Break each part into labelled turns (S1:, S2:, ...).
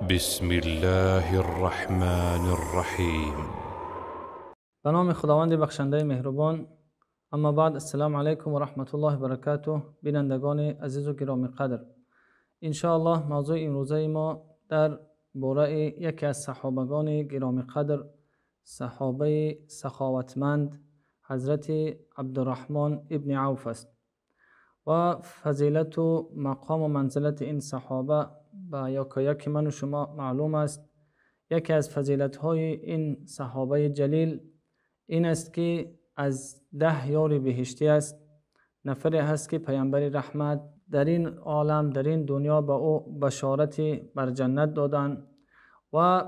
S1: بسم الله الرحمن الرحیم.
S2: به نام خداوند بخشنده مهربان. اما بعد، السلام علیکم و رحمت الله و برکاته. بینندگان عزیز و گرامی قدر، ان شاء الله موضوع امروزه ما در باره یکی از صحابگان گرامی قدر، صحابه سخاوتمند حضرت عبدالرحمن ابن عوف است و فضیلت و مقام و منزلت این صحابه با یکی من و شما معلوم است. یکی از فضیلت های این صحابه جلیل این است که از 10 یار بهشتی است. نفری هست که پیامبر رحمت در این عالم، در این دنیا به او بشارت بر جنت دادن. و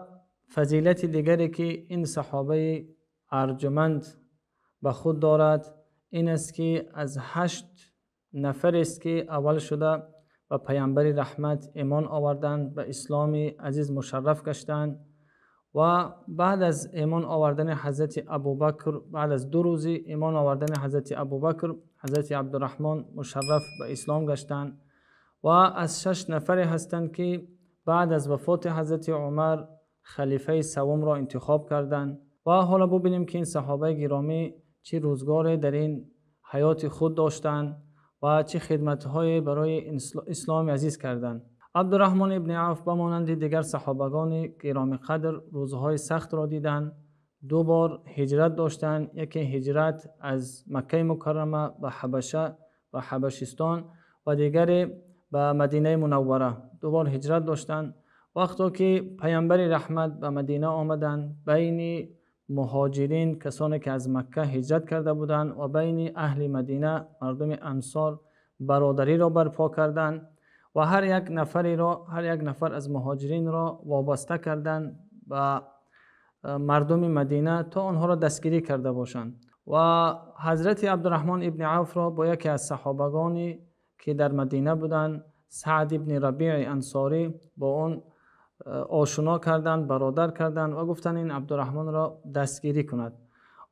S2: فضیلت دیگری که این صحابه ارجمند به خود دارد این است که از 8 نفر است که اول شده و پیامبر رحمت ایمان آوردند، به اسلام عزیز مشرف گشتند و بعد از ایمان آوردن حضرت ابوبکر، بعد از 2 روز ایمان آوردن حضرت ابوبکر، حضرت عبدالرحمن مشرف به اسلام گشتند. و از 6 نفر هستند که بعد از وفات حضرت عمر خلیفه سوم را انتخاب کردند. و حالا ببینیم که این صحابه گرامی چه روزگار در این حیات خود داشتند و چه خدمت‌های برای اسلام عزیز کردند. عبدالرحمن ابن عوف بمانند دیگر صحابگان گرامی قدر روزهای سخت را دیدند. 2 بار هجرت داشتند. یکی هجرت از مکه مکرمه به حبشه و حبشستان و دیگری به مدینه منوره. 2 بار هجرت داشتند. وقتی که پیامبر رحمت به مدینه آمدند، بین مهاجرین، کسانی که از مکه هجرت کرده بودند، و بین اهل مدینه، مردم انصار، برادری را برپا کردند و هر یک نفر از مهاجرین را وابسته کردند به مردم مدینه تا آنها را دستگیری کرده باشند. و حضرت عبدالرحمن ابن عوف را با یکی از صحابگانی که در مدینه بودند، سعد ابن ربیع انصاری، با اون آشنا کردند، برادر کردند و گفتند این عبدالرحمن را دستگیری کند.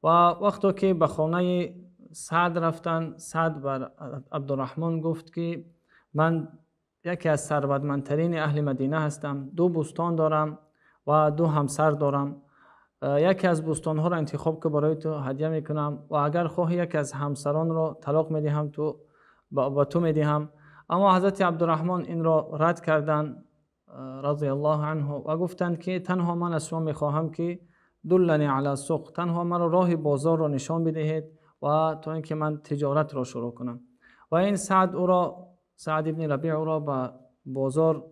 S2: و وقتی که به خانه سعد رفتند، سعد بر عبدالرحمن گفت که من یکی از ثروتمندترین اهل مدینه هستم، 2 بستان دارم و 2 همسر دارم. یکی از بستان ها را انتخاب که برای تو هدیه میکنم و اگر خواهی یکی از همسران را طلاق میدهم، تو با تو میدهم. اما حضرت عبدالرحمن این را رد کردند رضی الله عنه و گفتند که تنها من از شما میخواهم که دلنی علی سوق، تنها من راه بازار را نشان بدهید و تا اینکه من تجارت را شروع کنم. و این سعد ابن ربیع او را به بازار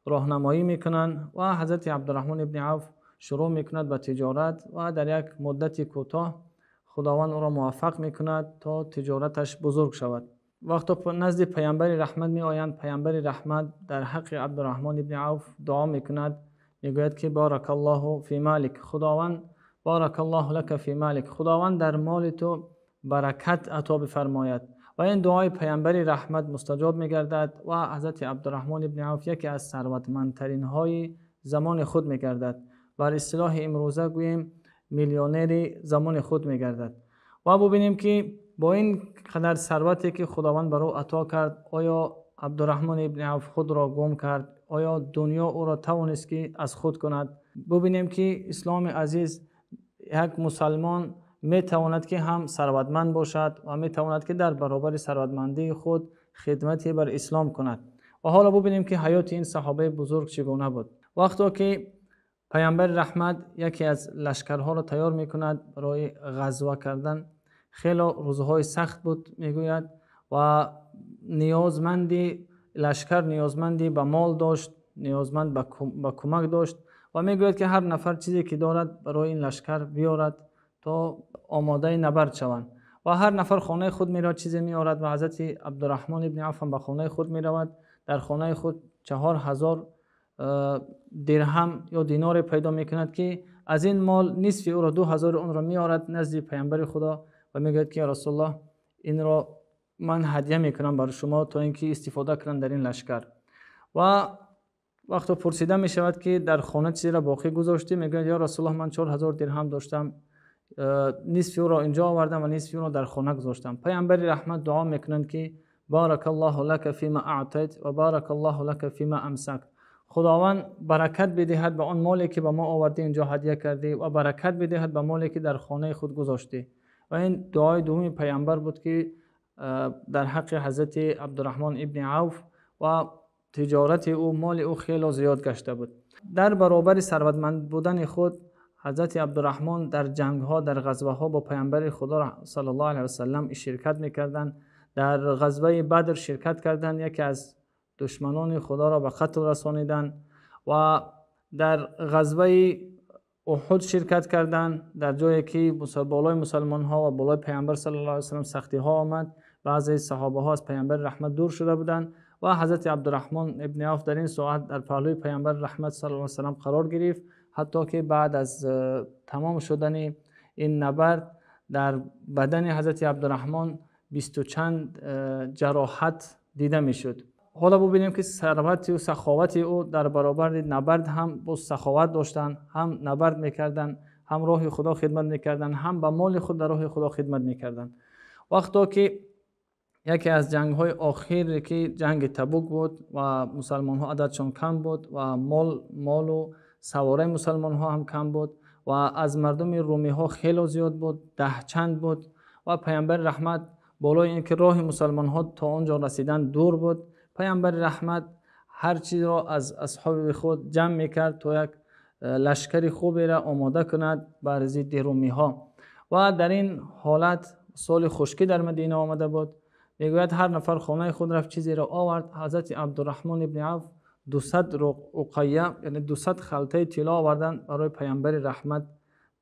S2: راهنمایی میکنند و حضرت عبدالرحمن ابن عوف شروع میکند به تجارت و در یک مدت کوتاه خداوند او را موفق میکند تا تجارتش بزرگ شود. وقتی نزد پیامبر رحمت می آیند، پیامبر رحمت در حق عبدالرحمن ابن عوف دعا میکند، میگوید که بارک الله فی مالک، خداوند بارک الله لك فی مالک، خداوند در مال تو برکت عطا بفرماید. و این دعای پیامبر رحمت مستجاب میگردد و حضرت عبدالرحمن ابن عوف یکی از ثروتمندترین های زمان خود میگردد. بر اصطلاح امروزه گوییم میلیونر زمان خود میگردد. و ببینیم که با این قدر ثروتی که خداوند بر او عطا کرد، آیا عبدالرحمن ابن عوف خود را گم کرد؟ آیا دنیا او را توانست که از خود کند؟ ببینیم که اسلام عزیز، یک مسلمان می تواند که هم ثروتمند باشد و می تواند که در برابر ثروتمندی خود خدمتی بر اسلام کند. و حالا ببینیم که حیات این صحابه بزرگ چگونه بود. وقتی که پیامبر رحمت یکی از لشکرها را تیار می کند برای غزوه کردن، خیلی روزهای سخت بود میگوید و لشکر نیازمندی به مال داشت، نیازمند به کمک داشت و میگوید که هر نفر چیزی که دارد برای این لشکر بیارد تا آماده نبرد شوند. و هر نفر خانه خود میرود چیزی میارد و حضرت عبدالرحمن ابن عوف به خانه خود میرود. در خانه خود 4000 درهم یا دینار پیدا میکند که از این مال نصف او را 2000 اون را میارد نزد پیامبر خدا و میگوید که رسول الله این را من هدیه میکنم برای شما تا اینکه استفاده کنند در این لشکر. و وقتی پرسیده میشود که در خانه چیزی را باقی گذاشتی، میگوید یا رسول الله من 4000 درهم داشتم، نصف او را اینجا آوردم و نصف او را در خانه گذاشتم. پیامبر رحمت دعا میکنند که بارک الله لك فيما اعطيت و بارک الله لك فيما امسكت، خداوند برکت بدهد به آن مالی که به ما آوردی اینجا هدیه کردی و برکت بدهد به مالی که در خانه خود گذاشتی. و این دعای دوم پیامبر بود که در حق حضرت عبدالرحمن ابن عوف و تجارت او مال او خیلی زیاد گشته بود. در برابر ثروتمند بودن خود حضرت عبدالرحمن در جنگ ها در غزوه ها با پیامبر خدا صلی الله علیه و سلم شرکت میکردند. در غزوه بدر شرکت کردند، یکی از دشمنان خدا را به قتل رسانیدند. و در غزوه احد شرکت کردند، در جایی که بالای مسلمان ها و بالای پیامبر صلی الله علیه و سلم سختی ها آمد. بعضی صحابه ها از پیامبر رحمت دور شده بودند و حضرت عبدالرحمن ابن عوف در این ساعت در پهلوی پیامبر رحمت صلی الله علیه و سلم قرار گرفت، حتی که بعد از تمام شدن این نبرد در بدن حضرت عبدالرحمن 20 و چند جراحت دیده میشد. حالا ببینیم که ثروت و سخاوت او در برابر نبرد هم با سخاوت داشتن، هم نبرد میکردن، هم راه خدا خدمت میکردن، هم به مال خود در راه خدا خدمت میکردن. وقتی که یکی از جنگ های آخر که جنگ تبوک بود و مسلمان ها عددشان کم بود و مال و سواره مسلمان ها هم کم بود و از مردم رومی ها خیلی زیاد بود، 10 چند بود و پیامبر رحمت بالای اینکه راه مسلمان ها تا آنجا رسیدن دور بود، پیامبر رحمت هر چیز را از اصحاب خود جمع میکرد تا یک لشکری خوبی را آماده کند بر ضد رومی ها. و در این حالت سال خشکی در مدینه آمده بود. میگوید هر نفر خانه خود رفت چیزی را آورد. حضرت عبدالرحمن ابن عوف 200 رقیه یعنی 200 خلطه طلا آوردن برای پیامبر رحمت،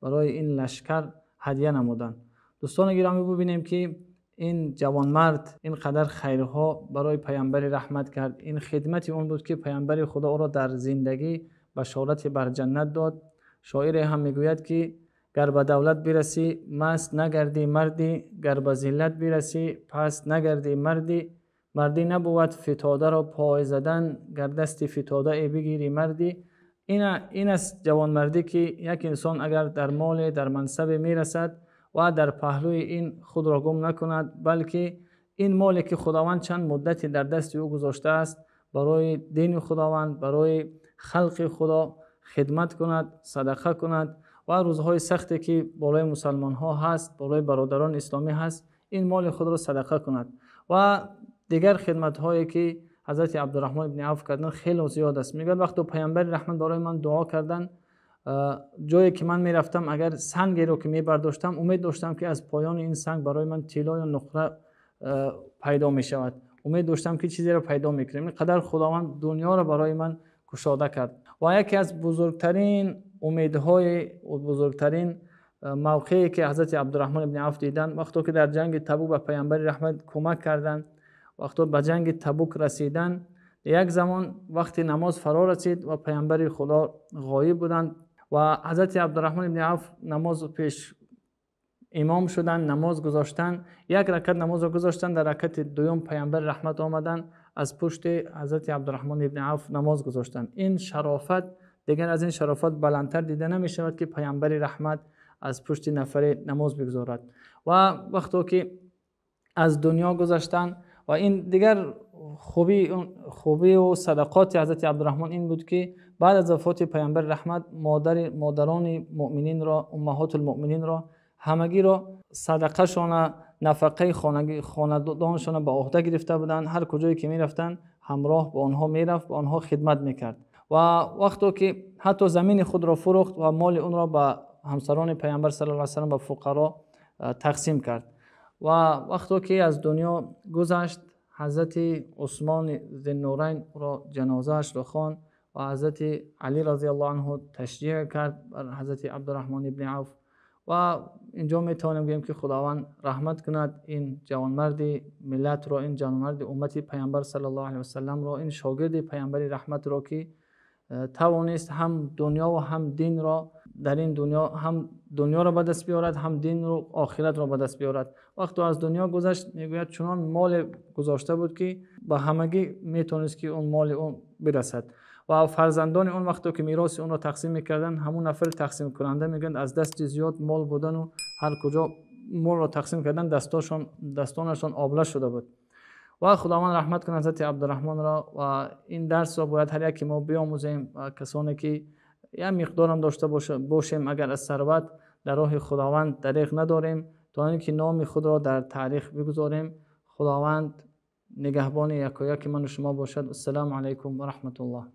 S2: برای این لشکر هدیه نمودند. دوستان گرامی ببینیم که این جوانمرد اینقدر خیرها برای پیامبر رحمت کرد. این خدمتی اون بود که پیامبر خدا او را در زندگی بشارت بر جنت داد. شاعر هم میگوید که گر به دولت برسی مست نگردی مردی، گر به ذلت برسی پست نگردی مردی، مردی نبود فتاده را پای زدن، گر دست فتاده ای بگیری مردی. این است جوانمردی که یک انسان اگر در مال در منصب میرسد و در پهلوی این خود را گم نکند، بلکه این مالی که خداوند چند مدتی در دست او گذاشته است برای دین خداوند، برای خلق خدا خدمت کند، صدقه کند و روزهای سختی که بالای مسلمان ها هست، بالای برادران اسلامی هست، این مال خود را صدقه کند. و دیگر خدمت هایی که حضرت عبدالرحمن ابن عوف کردن خیلی زیاد است. میگه وقتی پیامبر رحمت برای من دعا کردن، جایی که من میرفتم اگر سنگی رو که میبرداشتم امید داشتم که از پایان این سنگ برای من طلا یا نقره پیدا میشود، امید داشتم که چیزی رو پیدا میکنم. اینقدر خداوند دنیا رو برای من گشاده کرد. و یکی از بزرگترین امیدهای و بزرگترین موقعی که حضرت عبدالرحمن ابن عوف دیدن وقتی که در جنگ تبوک به پیامبر رحمت کمک کردند، وقتی به جنگ تبوک رسیدن، یک زمان وقتی نماز فرا رسید و پیامبر خدا غایب بودند و حضرت عبدالرحمن ابن عوف نماز پیش امام شدن، نماز گذاشتن، یک رکعت نماز رو گذاشتن، در رکعت دوم پیامبر رحمت آمدن از پشت حضرت عبدالرحمن ابن عوف نماز گذاشتن. این شرافت دیگر از این شرافت بلندتر دیده نمی شود که پیامبر رحمت از پشت نفر نماز بگذارد. و وقتی که از دنیا گذشتن و این دیگر خوبی و صدقات حضرت عبدالرحمن این بود که بعد از وفات پیامبر رحمت مادران مؤمنین را، امهات المؤمنین را، همگی را صدقه شان، نفقه خاندانشان به عهده گرفته بودند. هر کجایی که میرفتند همراه با آنها میرفت، با آنها خدمت میکرد. و وقتی که حتی زمین خود را فروخت و مال اون را به همسران پیامبر صلی الله علیه و سلم به فقرا تقسیم کرد. و وقتی که از دنیا گذشت حضرت عثمان ذوالنورین را جنازه‌اش را خواند و حضرت علی رضی الله عنه تشجیع کرد بر حضرت عبدالرحمن ابن عوف. و اینجا میتونیم بگیم که خداوند رحمت کند این جوانمرد ملت را، این جوانمرد امت پیامبر صلی الله علیه و سلم را، این شاگرد پیامبر رحمت را که توانست هم دنیا و هم دین را در این دنیا، هم دنیا را به دست بیارد، هم دین رو آخرت را به دست بیارد. وقتی از دنیا گذشت میگوید چنان مال گذاشته بود که به همگی میتونست که اون مال اون برسد. و فرزندان اون وقتی که میراث اون را تقسیم میکردن، همون نفر تقسیم کننده میگن از دست زیاد مال بودن و هر کجا مال را تقسیم کردن دستانشان آبله شده بود. و خداوند رحمت کنه حضرت عبدالرحمن را و این درس را باید هر یکی ما بیاموزیم و کسانی که یه مقدار هم داشته باشیم اگر از ثروت در راه خداوند دریغ نداریم تا اینکه نام خود را در تاریخ بگذاریم. خداوند نگهبان یکایک من و شما باشد. السلام علیکم و رحمت الله.